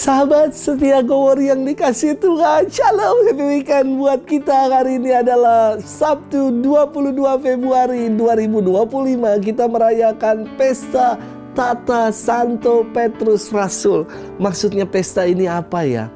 Sahabat setia Gowor yang dikasih Tuhan, Shalom, happy weekend buat kita. Hari ini adalah Sabtu 22 Februari 2025. Kita merayakan pesta Tata Santo Petrus Rasul. Maksudnya pesta ini apa ya?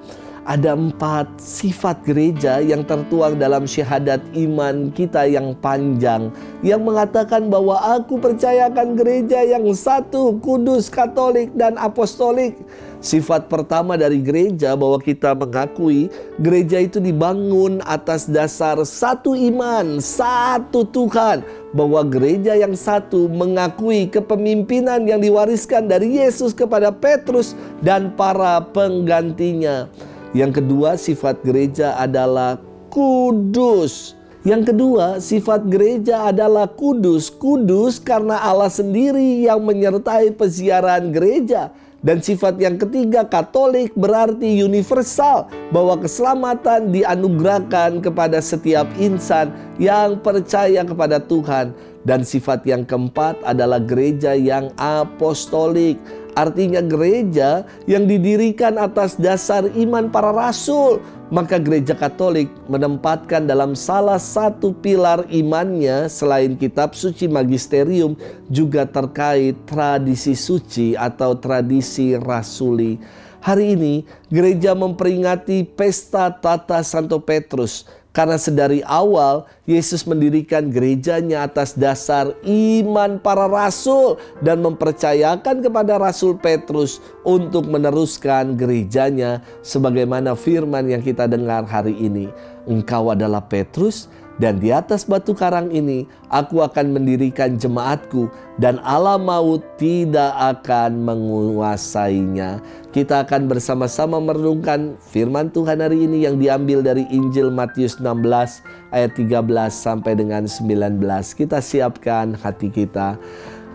Ada 4 sifat gereja yang tertuang dalam syahadat iman kita yang panjang, yang mengatakan bahwa aku percayakan gereja yang satu, kudus, katolik, dan apostolik. Sifat pertama dari gereja bahwa kita mengakui gereja itu dibangun atas dasar satu iman, satu Tuhan. Bahwa gereja yang satu mengakui kepemimpinan yang diwariskan dari Yesus kepada Petrus dan para penggantinya. Yang kedua, sifat gereja adalah kudus. Yang kedua, sifat gereja adalah kudus. Kudus karena Allah sendiri yang menyertai peziarahan gereja. Dan sifat yang ketiga, katolik, berarti universal, bahwa keselamatan dianugerahkan kepada setiap insan yang percaya kepada Tuhan. Dan sifat yang keempat adalah gereja yang apostolik. Artinya gereja yang didirikan atas dasar iman para rasul. Maka gereja Katolik menempatkan dalam salah satu pilar imannya selain kitab suci magisterium juga terkait tradisi suci atau tradisi rasuli. Hari ini gereja memperingati pesta Tata Santo Petrus. Karena sedari awal Yesus mendirikan gerejanya atas dasar iman para rasul dan mempercayakan kepada Rasul Petrus untuk meneruskan gerejanya sebagaimana firman yang kita dengar hari ini. Engkau adalah Petrus, dan di atas batu karang ini aku akan mendirikan jemaatku, dan alam maut tidak akan menguasainya. Kita akan bersama-sama merenungkan firman Tuhan hari ini yang diambil dari Injil Matius 16 ayat 13 sampai dengan 19. Kita siapkan hati kita.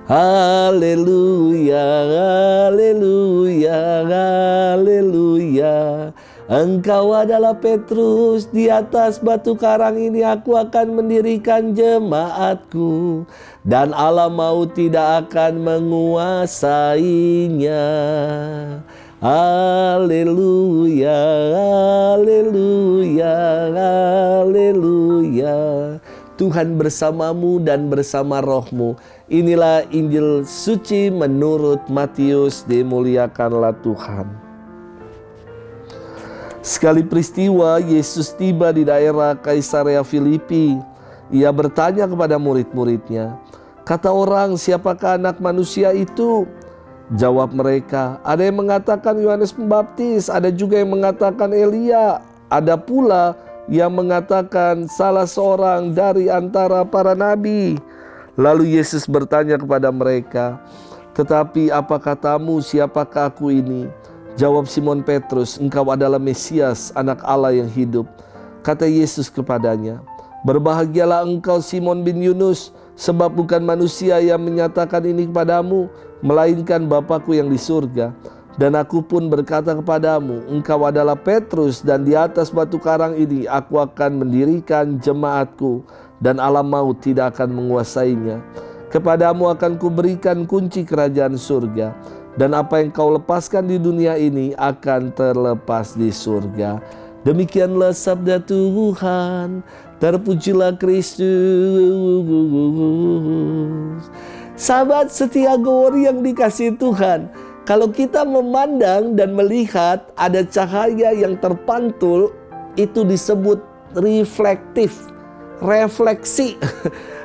Haleluya, haleluya, haleluya. Engkau adalah Petrus, di atas batu karang ini aku akan mendirikan jemaatku, dan alam maut tidak akan menguasainya. Haleluya, haleluya, haleluya. Tuhan bersamamu dan bersama rohmu. Inilah Injil suci menurut Matius. Dimuliakanlah Tuhan. Sekali peristiwa Yesus tiba di daerah Kaisarea Filipi. Ia bertanya kepada murid-muridnya, kata orang, siapakah anak manusia itu? Jawab mereka, ada yang mengatakan Yohanes Pembaptis, ada juga yang mengatakan Elia, ada pula yang mengatakan salah seorang dari antara para nabi. Lalu Yesus bertanya kepada mereka, tetapi apa katamu, siapakah aku ini? Jawab Simon Petrus, engkau adalah Mesias, anak Allah yang hidup. Kata Yesus kepadanya, berbahagialah engkau Simon bin Yunus, sebab bukan manusia yang menyatakan ini kepadamu, melainkan Bapa-Ku yang di surga. Dan aku pun berkata kepadamu, engkau adalah Petrus, dan di atas batu karang ini aku akan mendirikan jemaatku, dan alam maut tidak akan menguasainya. Kepadamu akan kuberikan kunci kerajaan surga. Dan apa yang kau lepaskan di dunia ini akan terlepas di surga. Demikianlah sabda Tuhan. Terpujilah Kristus. Sahabat setia Gowor yang dikasihi Tuhan, kalau kita memandang dan melihat ada cahaya yang terpantul, itu disebut reflektif. Refleksi.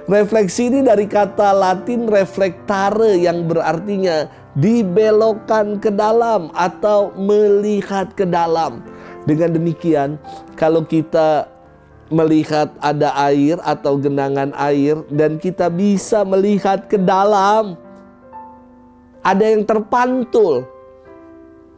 Refleksi ini dari kata Latin reflectare yang berartinya dibelokkan ke dalam atau melihat ke dalam. Dengan demikian, kalau kita melihat ada air atau genangan air dan kita bisa melihat ke dalam, ada yang terpantul.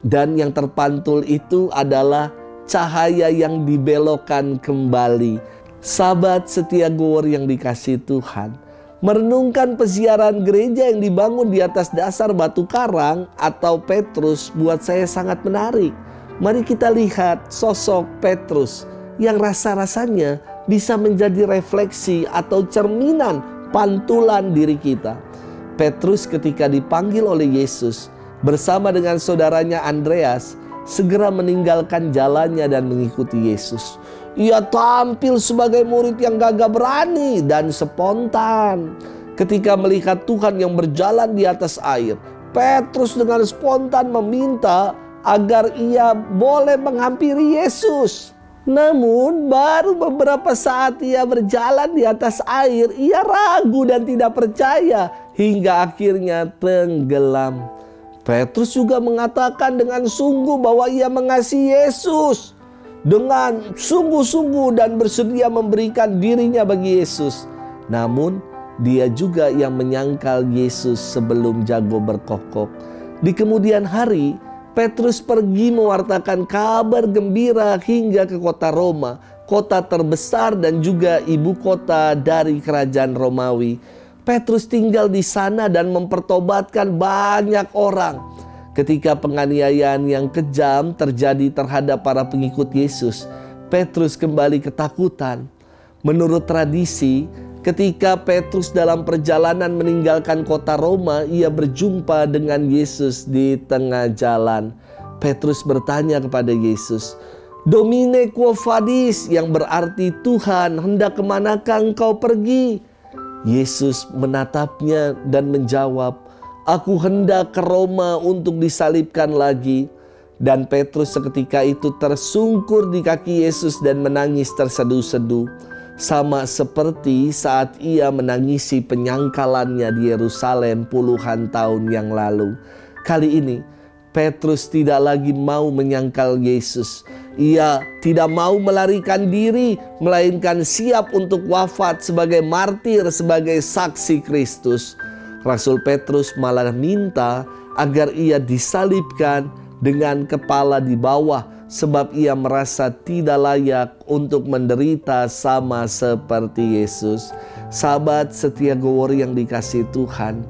Dan yang terpantul itu adalah cahaya yang dibelokkan kembali. Sahabat setia Gowor yang dikasihi Tuhan, merenungkan peziarahan gereja yang dibangun di atas dasar batu karang atau Petrus buat saya sangat menarik. Mari kita lihat sosok Petrus yang rasa-rasanya bisa menjadi refleksi atau cerminan pantulan diri kita. Petrus ketika dipanggil oleh Yesus bersama dengan saudaranya Andreas, segera meninggalkan jalannya dan mengikuti Yesus. Ia tampil sebagai murid yang gagah berani dan spontan. Ketika melihat Tuhan yang berjalan di atas air, Petrus dengan spontan meminta agar ia boleh menghampiri Yesus. Namun baru beberapa saat ia berjalan di atas air, ia ragu dan tidak percaya hingga akhirnya tenggelam. Petrus juga mengatakan dengan sungguh bahwa ia mengasihi Yesus dengan sungguh-sungguh dan bersedia memberikan dirinya bagi Yesus. Namun dia juga yang menyangkal Yesus sebelum jago berkokok. Di kemudian hari, Petrus pergi mewartakan kabar gembira hingga ke kota Roma, kota terbesar dan juga ibu kota dari kerajaan Romawi. Petrus tinggal di sana dan mempertobatkan banyak orang. Ketika penganiayaan yang kejam terjadi terhadap para pengikut Yesus, Petrus kembali ketakutan. Menurut tradisi, ketika Petrus dalam perjalanan meninggalkan kota Roma, ia berjumpa dengan Yesus di tengah jalan. Petrus bertanya kepada Yesus, "Domine quo vadis," yang berarti Tuhan, hendak kemanakah engkau pergi? Yesus menatapnya dan menjawab, "Aku hendak ke Roma untuk disalibkan lagi." Dan Petrus seketika itu tersungkur di kaki Yesus dan menangis terseduh-seduh. Sama seperti saat ia menangisi penyangkalannya di Yerusalem puluhan tahun yang lalu. Kali ini Petrus tidak lagi mau menyangkal Yesus. Ia tidak mau melarikan diri, melainkan siap untuk wafat sebagai martir, sebagai saksi Kristus. Rasul Petrus malah minta agar ia disalibkan dengan kepala di bawah, sebab ia merasa tidak layak untuk menderita sama seperti Yesus. Sahabat setia Gowori yang dikasihi Tuhan,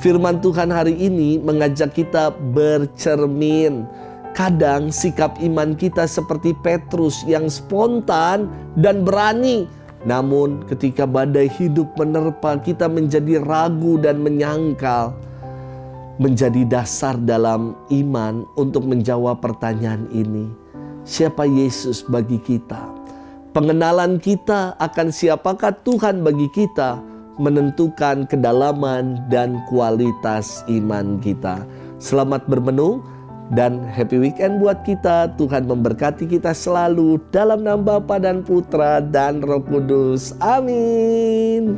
firman Tuhan hari ini mengajak kita bercermin. Kadang sikap iman kita seperti Petrus yang spontan dan berani. Namun ketika badai hidup menerpa, kita menjadi ragu dan menyangkal. Menjadi dasar dalam iman untuk menjawab pertanyaan ini. Siapa Yesus bagi kita? Pengenalan kita akan siapakah Tuhan bagi kita menentukan kedalaman dan kualitas iman kita. Selamat bermenung dan happy weekend buat kita. Tuhan memberkati kita selalu dalam nama Bapa dan Putra dan Roh Kudus. Amin.